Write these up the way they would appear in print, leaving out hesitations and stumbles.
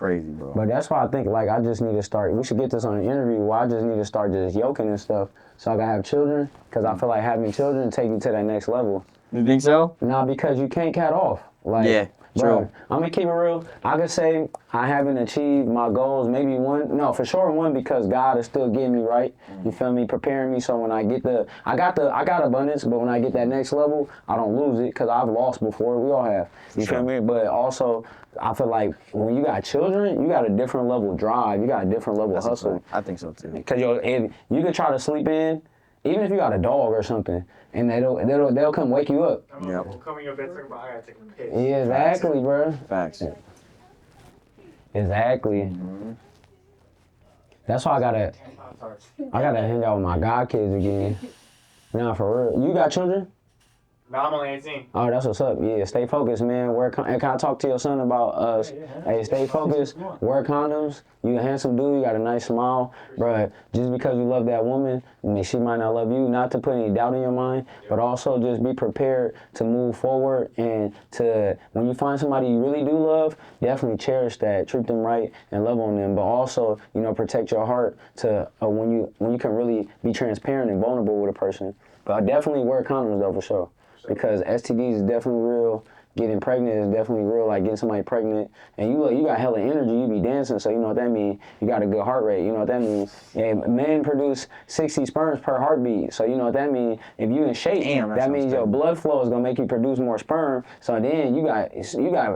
crazy, bro. But that's why I think, like, I just need to start. We should get this on an interview where I just need to start just yoking and stuff so I can have children. Because I feel like having children take you to that next level. You think so? Nah, because you can't cat off. Like, yeah, bro, true. I'm going to keep it real. I could say I haven't achieved my goals. Maybe one. No, for sure one because God is still getting me right. You feel me? Preparing me so when I get I got abundance, but when I get that next level, I don't lose it because I've lost before. We all have. You feel me? But also, I feel like when you got children, you got a different level of drive. You got a different level of hustle. I think so too. Because if you can try to sleep in, even if you got a dog or something, and they'll come wake you up. Yeah. We'll come in your bed talking about I gotta take a piss. Yeah, exactly, bro. Facts. Exactly. Mm-hmm. That's why I gotta hang out with my god kids again. Nah, for real. You got children? No, I'm only 18. Oh, that's what's up. Yeah, stay focused, man. And can I talk to your son about us? Hey, stay focused. Wear condoms. You a handsome dude. You got a nice smile. Bruh, just because you love that woman, I mean, she might not love you. Not to put any doubt in your mind, but also just be prepared to move forward and to, when you find somebody you really do love, definitely cherish that. Treat them right and love on them. But also, you know, protect your heart to when you can really be transparent and vulnerable with a person. But I definitely wear condoms, though, for sure. Because STDs is definitely real. Getting pregnant is definitely real, like getting somebody pregnant. And you got hella energy, you be dancing, so you know what that means. You got a good heart rate, you know what that means. And men produce 60 sperms per heartbeat, so you know what that means. If you in shape, that means your blood flow is gonna make you produce more sperm. So then you got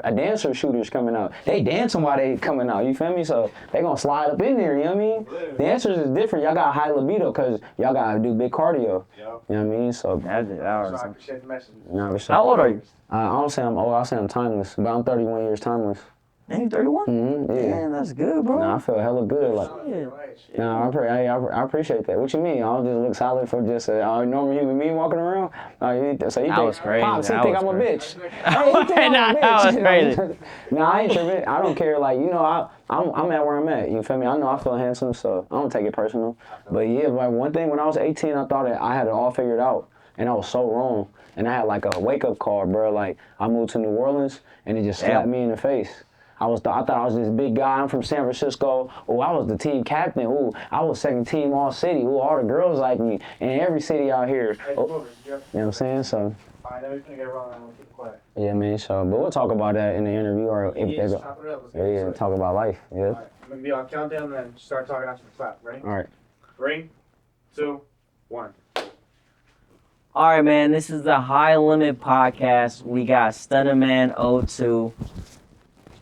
a dancer shooters coming out. They dancing while they coming out, you feel me? So they gonna slide up in there, you know what I mean? Dancers is different, y'all got high libido because y'all gotta do big cardio. Yep. You know what I mean? So I appreciate the message. How old are you? I don't say I'm old, I say I'm timeless, but I'm 31 years timeless. And you 31? Mm-hmm, yeah. Man, that's good, bro. Nah, I feel hella good. Like, nah, I appreciate that. What you mean? I don't just look solid for just a normal human being walking around? So you that think, was crazy. Pops, he think I'm a bitch. Hey, you think I'm a bitch? That was crazy. Nah, I ain't tripping. I don't care. Like, you know, I'm at where I'm at. You feel me? I know I feel handsome, so I don't take it personal. But yeah, like one thing, when I was 18, I thought that I had it all figured out, and I was so wrong. And I had like a wake-up call, bro. Like, I moved to New Orleans, and it just slapped me in the face. I thought I was this big guy. I'm from San Francisco. Oh, I was the team captain. Oh, I was second team all city. Oh, all the girls like me. And every city out here. Oh, you know what I'm saying? So. I know you're gonna get wrong. I'm gonna keep quiet. Yeah, man. So, but we'll talk about that in the interview, or if chop it up. talk about life. Yeah. All right. I'm gonna be on countdown, and then start talking after the clap. Ready? All right. 3, 2, 1. All right, man. This is the High Limit Podcast. We got STUNNAMAN02.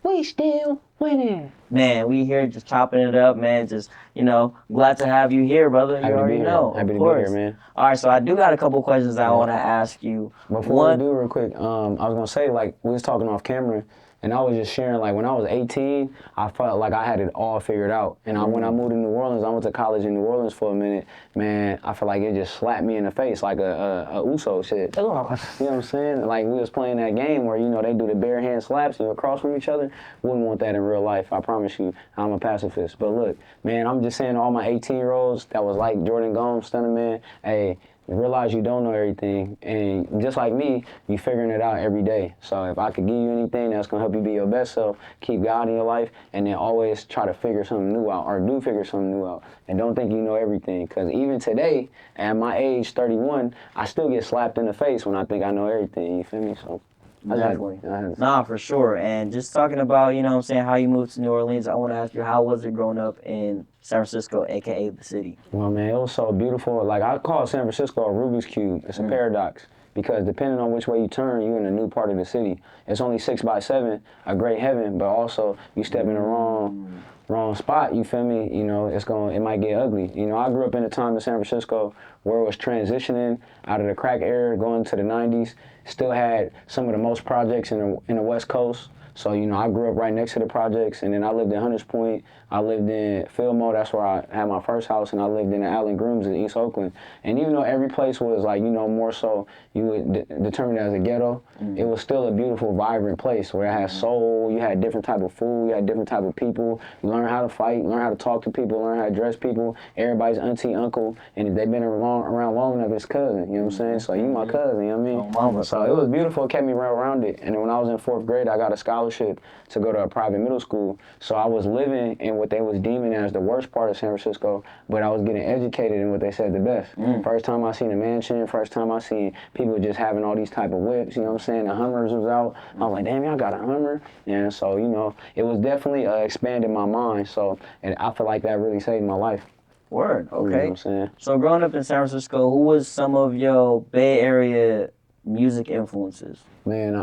We still winning. Man, we here just chopping it up, man. Just, you know, glad to have you here, brother. You already know. Happy to be here, man. All right, so I do got a couple questions I want to ask you. Before we do, real quick, I was going to say, like, we was talking off camera, and I was just sharing, like, when I was 18, I felt like I had it all figured out. And when I moved to New Orleans, I went to college in New Orleans for a minute, man, I feel like it just slapped me in the face like a Uso shit. You know what I'm saying? Like, we was playing that game where, you know, they do the bare hand slaps and across from each other. Wouldn't want that in real life, I promise you. I'm a pacifist. But look, man, I'm just saying to all my 18-year-olds that was like Jordan Gomes, STUNNAMAN, hey, realize you don't know everything, and just like me, you figuring it out every day. So if I could give you anything that's gonna help you be your best self, keep God in your life, and then always try to figure something new out, or do figure something new out, and don't think you know everything. Because even today, at my age, 31, I still get slapped in the face when I think I know everything. You feel me? So. Definitely. Nah, for sure. And just talking about, you know what I'm saying, how you moved to New Orleans, I want to ask you, how was it growing up in San Francisco, a.k.a. the city? Well, man, it was so beautiful. Like, I call San Francisco a Rubik's Cube. It's a paradox. Because depending on which way you turn, you're in a new part of the city. It's only 6x7, a great heaven, but also you step in the wrong spot, you feel me? You know, it might get ugly. You know, I grew up in a time in San Francisco where it was transitioning out of the crack era, going to the 90s. Still had some of the most projects in the West Coast. So, you know, I grew up right next to the projects, and then I lived in Hunters Point. I lived in Fremont, that's where I had my first house, and I lived in the Allen Grooms in East Oakland. And even though every place was like, you know, more so you would determine it as a ghetto, it was still a beautiful, vibrant place where it had soul, you had different type of food, you had different type of people. You learn how to fight, learn how to talk to people, learn how to address people. Everybody's auntie, uncle, and if they've been around long enough, it's cousin, you know what I'm saying? So you my cousin, you know what I mean? So it was beautiful, it kept me around it. And then when I was in 4th grade, I got a scholarship scholarship to go to a private middle school. So I was living in what they was deeming as the worst part of San Francisco, but I was getting educated in what they said the best. First time I seen a mansion, first time I seen people just having all these type of whips, you know what I'm saying? The Hummers was out. I was like, damn, y'all got a Hummer? And so, you know, it was definitely expanded my mind. So, and I feel like that really saved my life. Word. You know what Okay. I'm saying? So growing up in San Francisco, who was some of your Bay Area music influences? Man,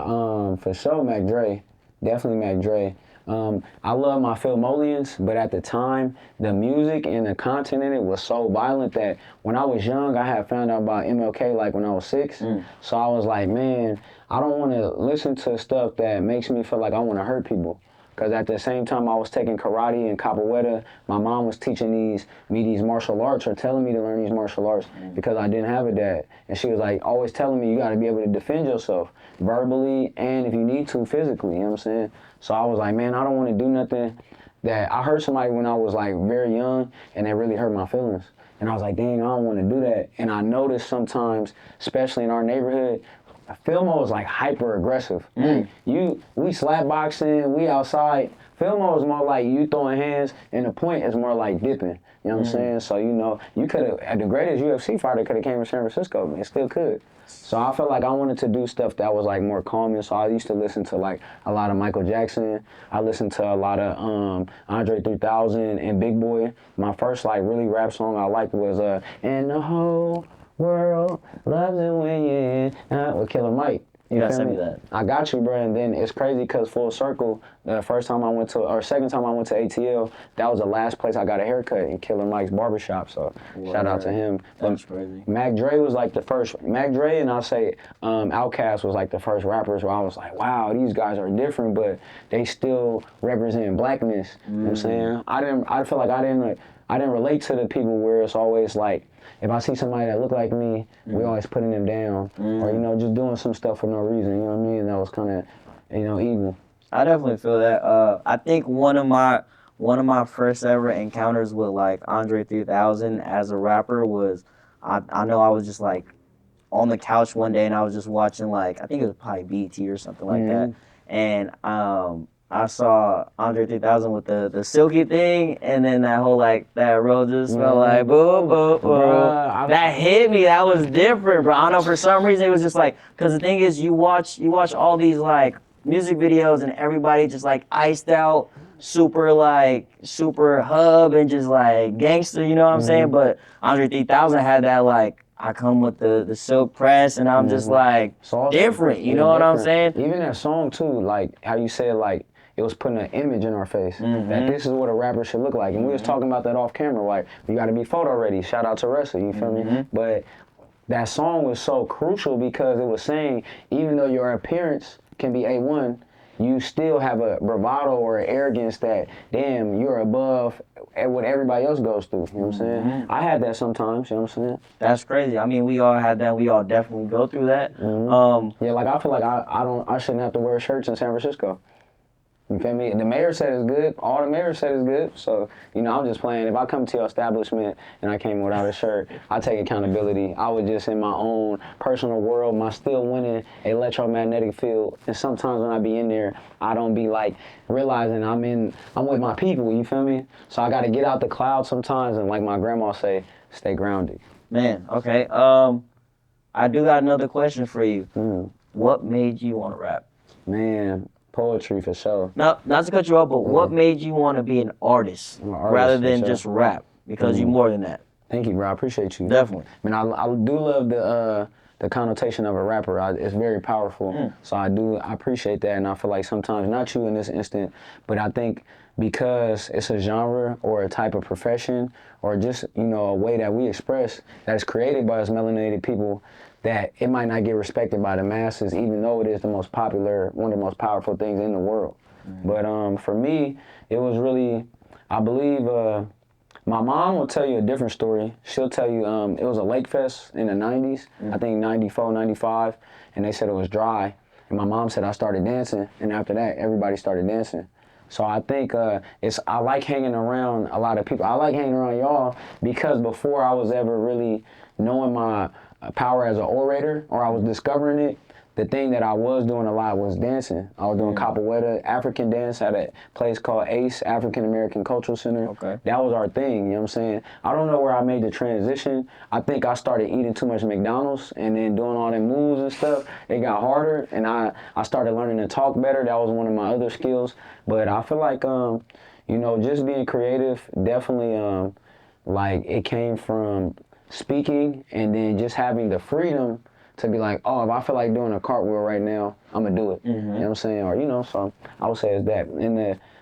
for sure, Mac Dre. Definitely Mac Dre. I love my Philmolians, but at the time, the music and the content in it was so violent that when I was young, I had found out about MLK like when I was 6. So I was like, man, I don't want to listen to stuff that makes me feel like I want to hurt people. Because at the same time I was taking karate and capoeira, my mom was teaching me these martial arts or telling me to learn these martial arts because I didn't have a dad. And she was like always telling me you got to be able to defend yourself verbally and if you need to physically, you know what I'm saying? So I was like, man, I don't want to do nothing that I hurt somebody when I was like very young and it really hurt my feelings. And I was like, dang, I don't want to do that. And I noticed sometimes, especially in our neighborhood, Filmo was like hyper aggressive. Like, we slap boxing, we outside. Filmo is more like you throwing hands, and the point is more like dipping. You know what I'm saying? So, you know, you could have, the greatest UFC fighter could have came to San Francisco, and still could. So I felt like I wanted to do stuff that was like more calming. So I used to listen to like a lot of Michael Jackson. I listened to a lot of Andre 3000 and Big Boy. My first like really rap song I liked was "And the Whole World Loves It When You're In" with Killer Mike. You gotta feel send me? me that. I got you, bro. And then it's crazy because full circle, the first time I went to, or second time I went to ATL, that was the last place I got a haircut in Killer Mike's barbershop. So shout out to him. That's crazy. Mac Dre was like the first. Mac Dre and I'll say Outkast was like the first rappers where I was like, wow, these guys are different, but they still represent blackness. You know what I'm saying? I feel like I didn't relate to the people where it's always like, if I see somebody that look like me, we always putting them down, or you know, just doing some stuff for no reason. You know what I mean? That was kind of, you know, evil. I definitely feel that. I think one of my first ever encounters with like Andre 3000 as a rapper was, I know I was just like on the couch one day and I was just watching like, I think it was probably BT or something like that, and I saw Andre 3000 with the silky thing, and then that whole like that road just felt like boom, boom, boom. Bruh, That hit me. That was different, bro. I don't know, for some reason it was just like, because the thing is, you watch all these like music videos and everybody just like iced out, super hub and just like gangster. You know what I'm saying? But Andre 3000 had that like, I come with the silk press and I'm just like different. You know what I'm saying? Even that song too, like how you said like, it was putting an image in our face that this is what a rapper should look like. And we was talking about that off camera, like, you got to be photo ready. Shout out to Russell, you feel me? But that song was so crucial because it was saying, even though your appearance can be A1, you still have a bravado or an arrogance that, damn, you're above what everybody else goes through. You know what I'm saying? I had that sometimes, you know what I'm saying? That's crazy. I mean, we all had that. We all definitely go through that. Yeah, like I feel like I shouldn't have to wear shirts in San Francisco. You feel me? The mayor said it's good. All the mayor said it's good. So, you know, I'm just playing. If I come to your establishment and I came without a shirt, I take accountability. I was just in my own personal world, my still winning electromagnetic field. And sometimes when I be in there, I don't be like realizing I'm with my people, you feel me? So I got to get out the cloud sometimes and like my grandma say, stay grounded. Man, okay. I do got another question for you. What made you want to rap? Man, poetry for sure. Not to cut you off, but what made you want to be an artist rather than for just sure. rap? Because you're more than that. Thank you, bro. I appreciate you. Definitely. I mean, I do love the connotation of a rapper. It's very powerful. So I appreciate that, and I feel like sometimes, not you in this instant, but I think because it's a genre or a type of profession or just, you know, a way that we express that is created by us melanated people, that it might not get respected by the masses, even though it is the most popular, one of the most powerful things in the world. But for me, it was really, I believe, my mom will tell you a different story. She'll tell you it was a lake fest in the 90s, I think 94, 95, and they said it was dry. And my mom said I started dancing, and after that, everybody started dancing. So I think I like hanging around a lot of people. I like hanging around y'all because before I was ever really knowing my power as an orator, or I was discovering it, the thing that I was doing a lot was dancing. I was doing capoeira, African dance at a place called ACE, African American Cultural Center. Okay. That was our thing, you know what I'm saying? I don't know where I made the transition. I think I started eating too much McDonald's and then doing all them moves and stuff. It got harder, and I started learning to talk better. That was one of my other skills. But I feel like, you know, just being creative, definitely, like, it came from speaking and then just having the freedom to be like, oh, if I feel like doing a cartwheel right now, I'm gonna do it. You know what I'm saying? Or, you know, so I would say it's that. And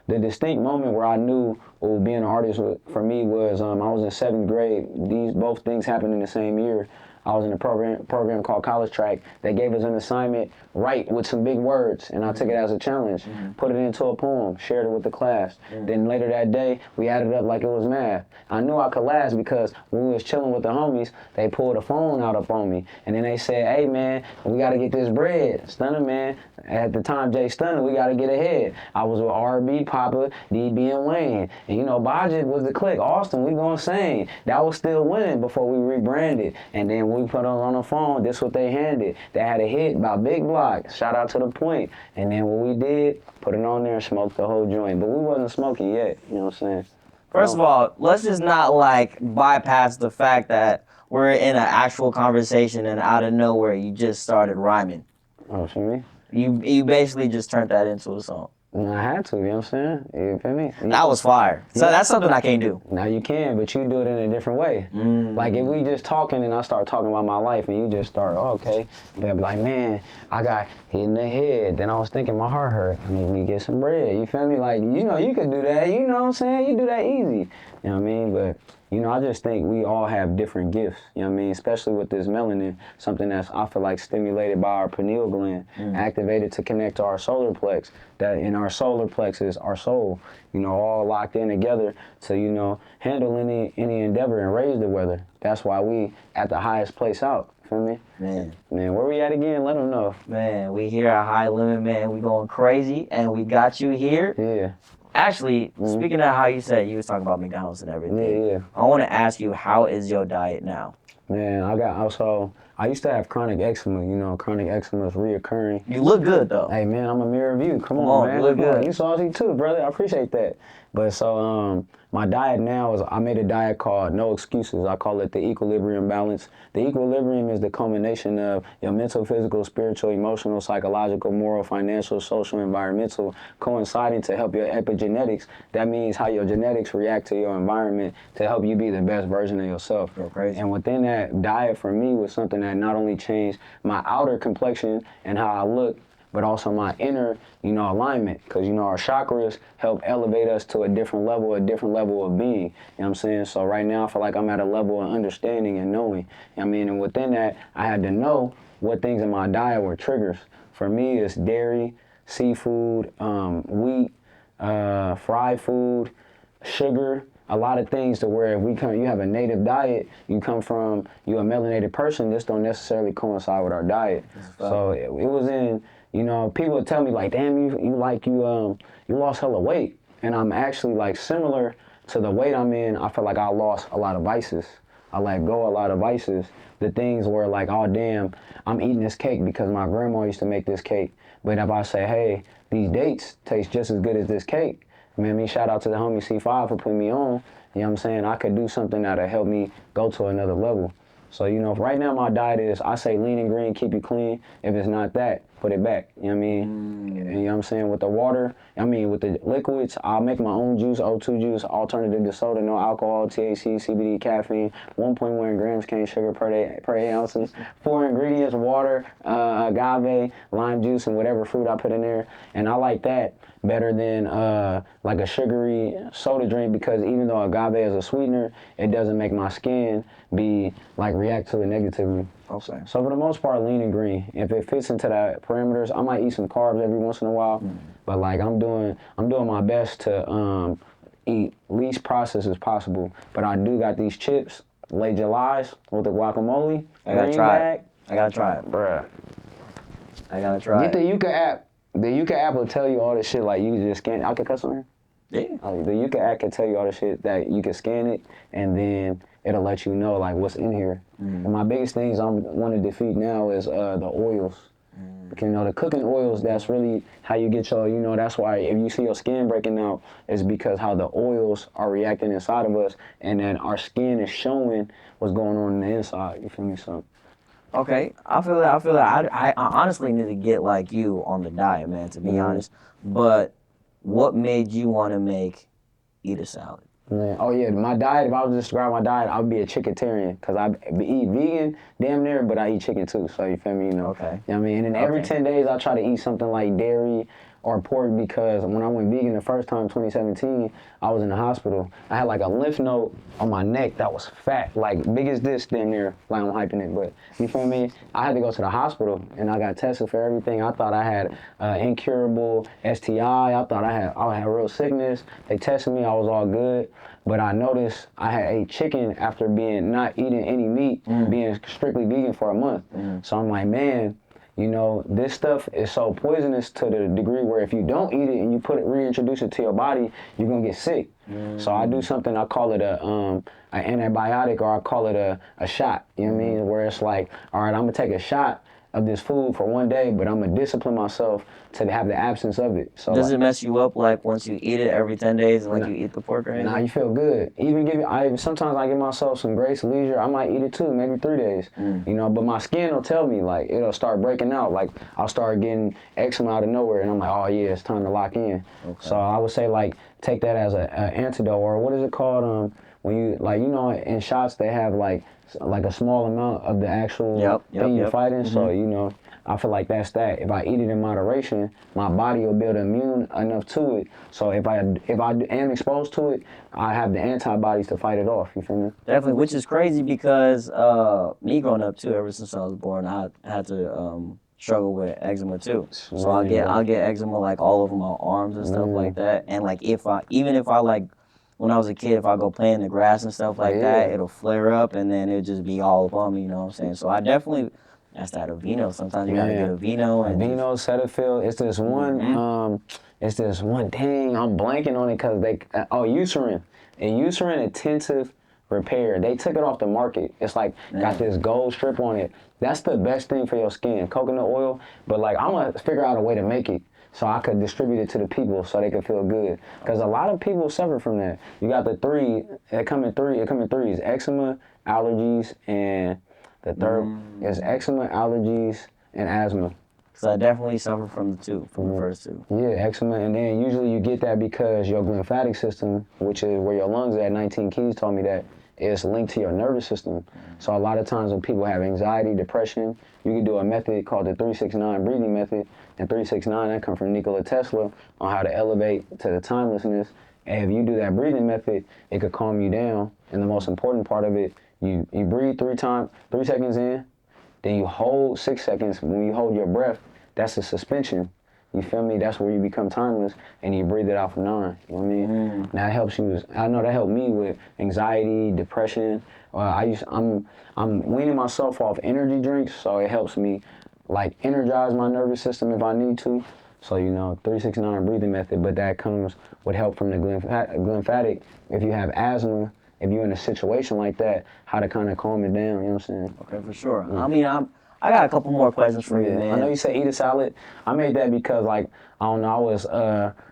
the distinct moment where I knew being an artist for me was I was in 7th grade. These both things happened in the same year. I was in a program called College Track. They gave us an assignment, write with some big words, and I took it as a challenge, put it into a poem, shared it with the class. Then later that day, we added up like it was math. I knew I could last because when we was chilling with the homies, they pulled a phone out up on me, and then they said, hey man, we gotta get this bread. Stunner man, at the time Jay Stunner, we gotta get ahead. I was with R&B, Papa, DB, and Wayne. And you know, Baja was the clique. Austin, we gonna sing. That was still winning before we rebranded. And then we put on the phone, this what they handed. They had a hit by Big Block. Shout out to The Point. And then what we did, put it on there and smoked the whole joint. But we wasn't smoking yet, you know what I'm saying? First of all, let's just not like bypass the fact that we're in an actual conversation and out of nowhere you just started rhyming. Oh, see me? You basically just turned that into a song. I had to, you know what I'm saying? You feel me? That was fire. So that's something I can't do. Now you can, but you do it in a different way. Like if we just talking and I start talking about my life and you just start, oh, okay, they'll be like, man, I got hit in the head. Then I was thinking my heart hurt. I need to get some bread. You feel me? Like, you know, you could do that. You know what I'm saying? You do that easy. You know what I mean? But, you know, I just think we all have different gifts. You know what I mean? Especially with this melanin, something that's, I feel like, stimulated by our pineal gland, activated to connect to our solar plex. That in our solar plex is our soul, you know, all locked in together to, you know, handle any endeavor and raise the weather. That's why we at the highest place out. Feel me? Man, where we at again? Let them know. Man, we here at High Limit, man. We going crazy, and we got you here. Yeah. Actually, speaking of how you said you was talking about McDonald's and everything, Yeah. I want to ask you, how is your diet now? Man, I used to have chronic eczema, you know, chronic eczema is reoccurring. You look good, though. Hey, man, I'm a mirror of you. Come on, man. You look good. You salty too, brother. I appreciate that. But so, my diet now is, I made a diet called No Excuses. I call it the equilibrium balance. The equilibrium is the culmination of your mental, physical, spiritual, emotional, psychological, moral, financial, social, environmental, coinciding to help your epigenetics. That means how your genetics react to your environment to help you be the best version of yourself. Go crazy. And within that diet for me was something that not only changed my outer complexion and how I look, but also my inner, you know, alignment. Because, you know, our chakras help elevate us to a different level of being. You know what I'm saying? So right now, I feel like I'm at a level of understanding and knowing. I mean, and within that, I had to know what things in my diet were triggers. For me, it's dairy, seafood, wheat, fried food, sugar, a lot of things to where if you have a native diet, you're a melanated person, this don't necessarily coincide with our diet. So it was in, you know, people would tell me like, damn, you lost hella weight. And I'm actually like similar to the weight I'm in. I feel like I lost a lot of vices. I let go a lot of vices. The things where like, oh damn, I'm eating this cake because my grandma used to make this cake. But if I say, hey, these dates taste just as good as this cake, man, shout out to the homie C5 for putting me on. You know what I'm saying? I could do something that'll help me go to another level. So, you know, right now my diet is, I say lean and green, keep you clean. If it's not that, put it back. You know what I mean? And you know what I'm saying? With the water, with the liquids, I'll make my own juice, O2 juice, alternative to soda, no alcohol, THC, CBD, caffeine, 1.1 grams cane sugar per 8 ounces, 4 ingredients, water, agave, lime juice, and whatever fruit I put in there. And I like that better than like a sugary soda drink, because even though agave is a sweetener, it doesn't make my skin be like react to it negatively. Okay. So for the most part, lean and green. If it fits into the parameters, I might eat some carbs every once in a while, but like I'm doing my best to eat least processed as possible. But I do got these chips, late July's with the guacamole. I gotta try it. Bruh. I gotta try Get the Yuka app. The Yuka app will tell you all the shit, like you just scan. I can cuss on here? Yeah. The Yuka app can tell you all the shit that you can scan it, and then it'll let you know like what's in here. And my biggest things I want to defeat now is the oils. You know, the cooking oils, that's really how you get your, you know, that's why if you see your skin breaking out, it's because how the oils are reacting inside of us, and then our skin is showing what's going on in the inside. You feel me? So. Okay, I feel that. I feel that. I honestly need to get like you on the diet, man. To be honest, but what made you want to eat a salad? Man. Oh yeah, my diet, if I was to describe my diet, I would be a chicketarian, because I eat vegan damn near, but I eat chicken too, so you feel me, you know. Okay. You know what I mean? And then every 10 days I try to eat something like dairy or pork, because when I went vegan the first time, 2017, I was in the hospital. I had like a lymph node on my neck that was fat, like big as this damn near, like I'm hyping it, but you feel me? I had to go to the hospital and I got tested for everything. I thought I had incurable STI. I thought I had real sickness. They tested me, I was all good. But I noticed I had ate chicken after not eating any meat, being strictly vegan for a month. So I'm like, man, you know, this stuff is so poisonous to the degree where if you don't eat it and you reintroduce it to your body, you're gonna get sick. So I do something, I call it an antibiotic, or I call it a shot. You know what I mean? Where it's like, all right, I'm gonna take a shot of this food for one day, but I'm gonna discipline myself to have the absence of it. So does it mess you up like once you eat it every 10 days and like you eat the pork or anything? Nah, you feel good. Sometimes I give myself some grace, leisure. I might eat it too, maybe 3 days. You know, but my skin will tell me, like, it'll start breaking out. Like, I'll start getting eczema out of nowhere, and I'm like, oh yeah, it's time to lock in. Okay. So I would say, like, take that as an antidote, or what is it called? When you, like, you know, in shots they have like a small amount of the actual thing you're fighting. So, you know, I feel like that's that. If I eat it in moderation, my body will build immune enough to it. So if I am exposed to it, I have the antibodies to fight it off. You feel me? Definitely, which is crazy because me growing up too, ever since I was born, I had to struggle with eczema too. So I'll get eczema like all over my arms and stuff like that. And like even if I like, when I was a kid, if I go play in the grass and stuff like that, it'll flare up and then it'll just be all upon me, you know what I'm saying? So I definitely, that's that Aveeno. Sometimes you gotta get Aveeno. Aveeno, Cetaphil. It's this one thing, I'm blanking on it because Eucerin. And Eucerin Intensive Repair. They took it off the market. It's like, got this gold strip on it. That's the best thing for your skin, coconut oil. But like, I'm gonna figure out a way to make it so I could distribute it to the people so they could feel good. Because a lot of people suffer from that. You got the three, it come in threes, eczema, allergies, and the third is eczema, allergies, and asthma. Because I definitely suffer from the first two. Yeah, eczema, and then usually you get that because your lymphatic system, which is where your lungs at, 19 Keys told me that, is linked to your nervous system. So a lot of times when people have anxiety, depression, you can do a method called the 369 breathing method. And 369, that comes from Nikola Tesla on how to elevate to the timelessness. And if you do that breathing method, it could calm you down. And the most important part of it, you breathe 3 seconds in, then you hold 6 seconds. When you hold your breath, that's a suspension. You feel me? That's where you become timeless, and you breathe it out for 9. You know what I mean? That helps you. I know that helped me with anxiety, depression. I'm weaning myself off energy drinks, so it helps me like energize my nervous system if I need to. So, you know, 369 breathing method, but that comes with help from the glymphatic. If you have asthma, if you're in a situation like that, how to kind of calm it down, you know what I'm saying? Okay, for sure. I mean, I got a couple more questions for you, man. I know you said eat a salad. I made that because, like, I don't know,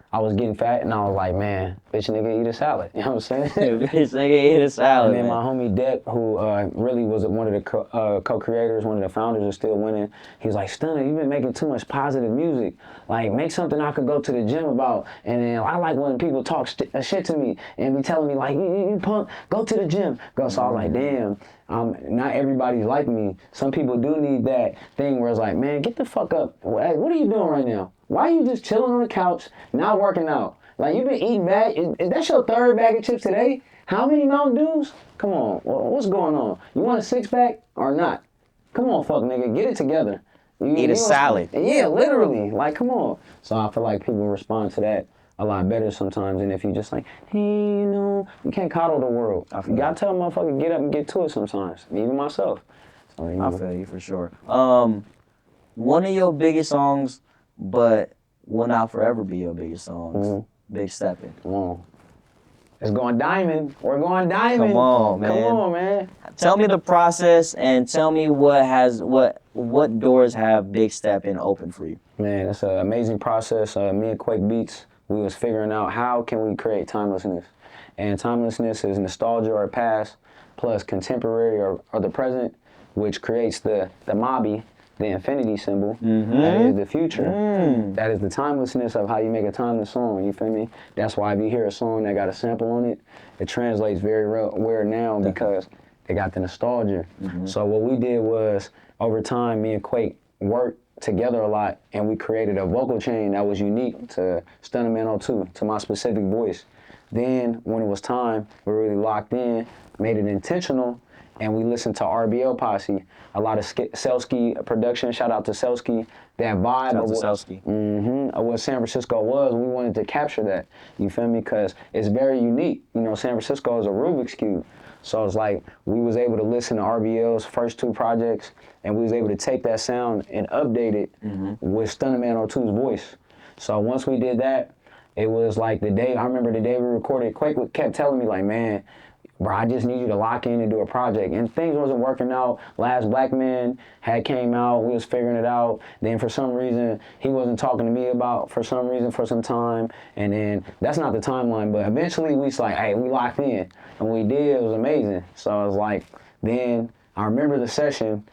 I was getting fat, and I was like, man, bitch nigga eat a salad. You know what I'm saying? Bitch nigga eat a salad. And then my homie Deck, who really was one of the co-creators, one of the founders, is still winning. He's like, Stunner, you've been making too much positive music. Like, make something I could go to the gym about. And then I like when people talk shit to me and be telling me, like, you punk, go to the gym. So I was like, damn. Not everybody's like me. Some people do need that thing where it's like, man, get the fuck up. What are you doing right now? Why are you just chilling on the couch, not working out? Like, you've been eating bag. Is that your 3rd bag of chips today? How many Mountain Dews? Come on, what's going on? You want a 6-pack or not? Come on, fuck nigga, get it together. Eat a salad. Yeah, literally. Like, come on. So I feel like people respond to that a lot better sometimes than if you just like, hey, you know, you can't coddle the world. You gotta tell a motherfucker get up and get to it sometimes. Even myself. So, you know. I feel you for sure. One of your biggest songs, but will not forever be your biggest songs. Big Steppin'. It's going diamond. We're going diamond. Come on, man. Come on, man. Tell me the process and tell me what doors have Big Step in open for you. Man, it's an amazing process. Me and Quake Beats, we was figuring out how can we create timelessness. And timelessness is nostalgia or past plus contemporary or the present, which creates the mobby, the infinity symbol. That is the future. That is the timelessness of how you make a timeless song, you feel me? That's why if you hear a song that got a sample on it, it translates very weird now because they got the nostalgia. So what we did was, over time, me and Quake worked together a lot, and we created a vocal chain that was unique to STUNNAMAN02, to my specific voice. Then, when it was time, we really locked in, made it intentional, and we listened to RBL Posse, a lot of Selsky production. Shout out to Selsky. That vibe of what San Francisco was, we wanted to capture that. You feel me? Because it's very unique. You know, San Francisco is a Rubik's Cube. So it's like we was able to listen to RBL's first 2 projects, and we was able to take that sound and update it with STUNNAMAN02's voice. So once we did that, it was like I remember the day we recorded, Quake kept telling me like, man, bro, I just need you to lock in and do a project. And things wasn't working out. Last Black Man had came out. We was figuring it out. Then for some reason, he wasn't talking to me about, for some time. And then that's not the timeline. But eventually we was like, hey, we locked in. And we did. It was amazing. So I was like, then I remember the session.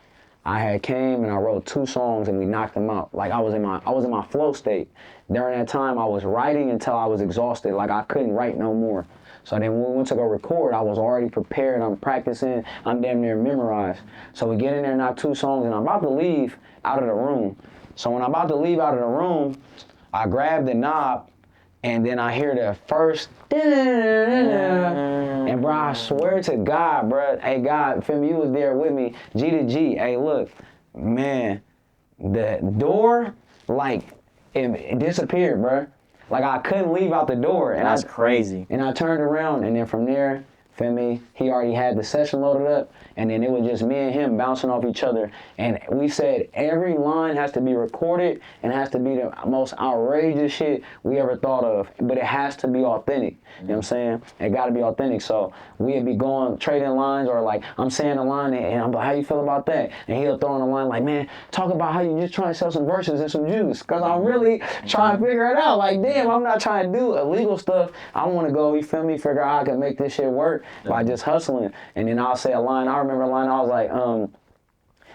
I had came and I wrote 2 songs and we knocked them out. Like I was in my flow state. During that time, I was writing until I was exhausted. Like I couldn't write no more. So then when we went to go record, I was already prepared. I'm practicing. I'm damn near memorized. So we get in there, knock 2 songs, and I'm about to leave out of the room. So when I'm about to leave out of the room, I grab the knob, and then I hear the first, and bro, I swear to God, bro, hey God, feel me, you was there with me, G to G. Hey, look, man, the door, like, it disappeared, bro. Like I couldn't leave out the door. And that's crazy. And I turned around, and then from there, feel me, he already had the session loaded up, and then it was just me and him bouncing off each other. And we said every line has to be recorded and has to be the most outrageous shit we ever thought of, but it has to be authentic. You know what I'm saying? It got to be authentic. So we'd be going, trading lines, or like I'm saying a line and I'm like, how you feel about that? And he'll throw in a line like, man, talk about how you just trying to sell some verses and some juice. Because I'm really trying to figure it out. Like, damn, I'm not trying to do illegal stuff. I want to go, you feel me, figure out how I can make this shit work by just hustling. And then I'll say a line. I remember a line, I was like,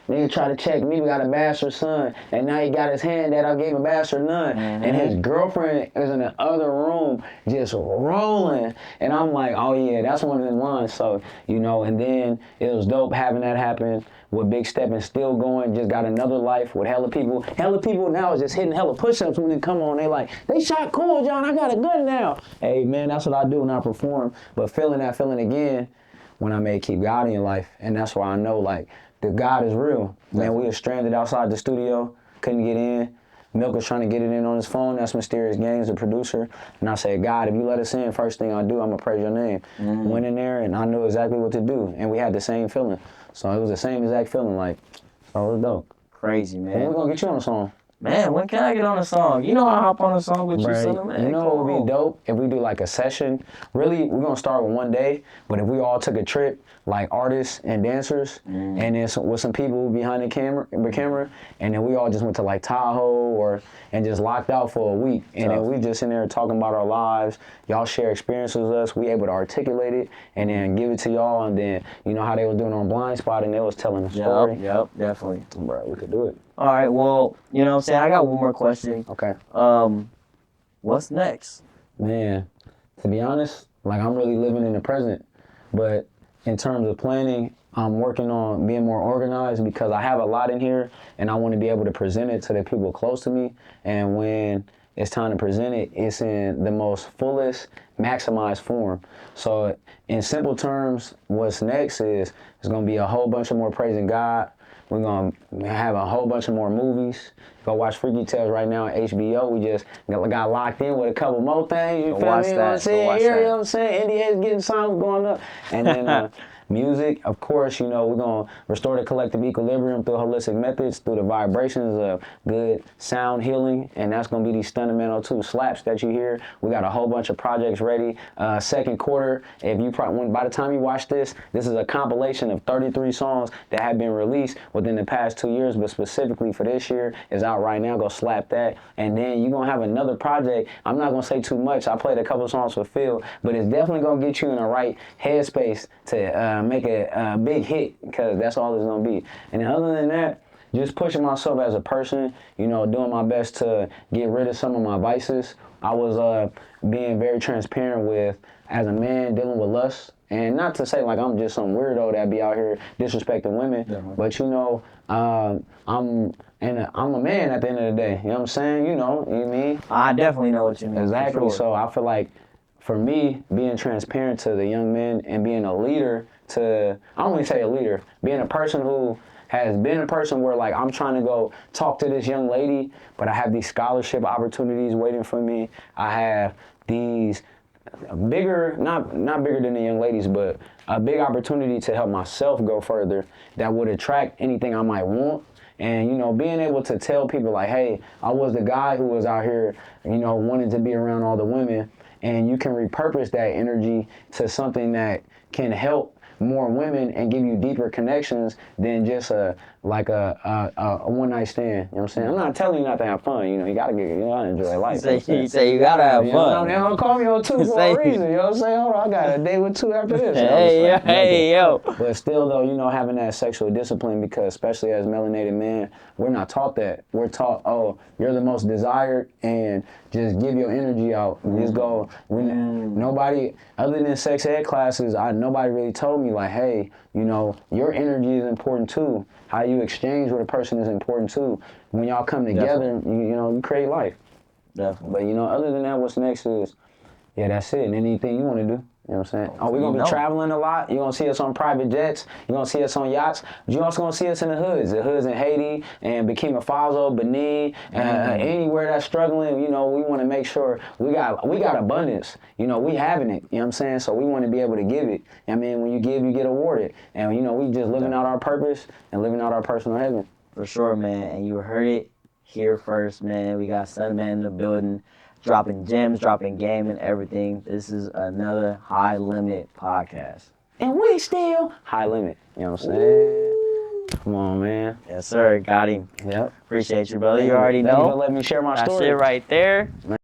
nigga try to check me, we got a bastard son, and now he got his hand that I gave a bastard none. And his girlfriend is in the other room just rolling. And I'm like, oh yeah, that's one of them lines. So, you know, and then it was dope having that happen with Big Step and still going, just got another life with hella people. Hella people now is just hitting hella push-ups when they come on. They like, they shot cool, John, I got a gun now. Hey man, that's what I do when I perform. But feeling that feeling again when I made Keep God in Your Life. And that's why I know like, the God is real. Man, we were stranded outside the studio, couldn't get in. Milk was trying to get it in on his phone. That's Mysterious Games, the producer. And I said, God, if you let us in, first thing I do, I'm going to praise your name. Went in there, and I knew exactly what to do. And we had the same feeling. So it was the same exact feeling, like, oh, it was dope. Crazy, man. And we're going to get you on a song. Man, when can I get on a song? You know I hop on a song with you, Right. son, man. You know what would be dope? If we do like a session. Really, we're going to start with one day, but if we all took a trip, like artists and dancers, and then with some people behind the camera, and then we all just went to like Tahoe and just locked out for a week. And then we just in there talking about our lives. Y'all share experiences with us. We able to articulate it and then give it to y'all. And then, you know how they was doing on Blind Spot and they was telling the story. Yep, definitely. Bro, we could do it. All right, well, you know what I'm saying? I got one more question. Okay. What's next? Man, to be honest, like I'm really living in the present. But in terms of planning, I'm working on being more organized because I have a lot in here and I want to be able to present it to the people close to me. And when it's time to present it, it's in the most fullest, maximized form. So in simple terms, what's next is it's going to be a whole bunch of more praising God. We're going to have a whole bunch of more movies. Go watch Freaky Tales right now on HBO. We just got locked in with a couple more things. You feel me? You know what I'm saying? You know what I'm saying? NDA's getting signed, going up. And then music. Of course, we're going to restore the collective equilibrium through holistic methods, through the vibrations of good sound healing, and that's going to be these STUNNAMAN02 slaps that you hear. We got a whole bunch of projects ready. Second quarter, by the time you watch this is a compilation of 33 songs that have been released within the past 2 years, but specifically for this year is out right now. Go slap that. And then you're going to have another project. I'm not going to say too much. I played a couple songs for Phil, but it's definitely going to get you in the right headspace to make a big hit, because that's all it's going to be. And other than that, just pushing myself as a person, doing my best to get rid of some of my vices. I was being very transparent with, as a man, dealing with lust. And not to say like I'm just some weirdo that be out here disrespecting women, but I'm a man at the end of the day. You know what I'm saying? You know what I mean? I definitely know what you mean. Exactly. Sure. So I feel like for me, being transparent to the young men and being a leader I don't want to say a leader, being a person who has been a person where like I'm trying to go talk to this young lady, but I have these scholarship opportunities waiting for me. I have these bigger, not bigger than the young ladies, but a big opportunity to help myself go further that would attract anything I might want. And, being able to tell people like, hey, I was the guy who was out here, wanting to be around all the women, and you can repurpose that energy to something that can help more women and give you deeper connections than just a one-night stand. You know what I'm saying? I'm not telling you not to have fun. You gotta enjoy life. You say you gotta have fun. They don't call me on 2 for a reason. You know what I'm saying? Hold on, I got a date with 2 after this. Hey, yo. But still, though, having that sexual discipline, because especially as melanated men, we're not taught that. We're taught, you're the most desired, and just give your energy out. Just go. Nobody, other than sex ed classes, nobody really told me like, hey, your energy is important too. How you exchange with a person is important too. When y'all come together, you create life. Definitely. But other than that, what's next is, that's it. And anything you want to do. You know what I'm saying? We're going to be traveling a lot. You're going to see us on private jets. You're going to see us on yachts. You're also going to see us in the hoods. The hoods in Haiti and Burkina Faso, Benin, anywhere that's struggling. We want to make sure we got abundance. We having it. You know what I'm saying? So we want to be able to give it. I mean, when you give, you get awarded. And, we just living out our purpose and living out our personal heaven. For sure, man. And you heard it here first, man. We got STUNNAMAN in the building. Dropping gems, dropping game and everything. This is another High Limit podcast. And we still high limit. You know what I'm saying? Come on, man. Yes, sir. Got him. Yep. Appreciate you, brother. You already know. Let me share my story. That shit right there.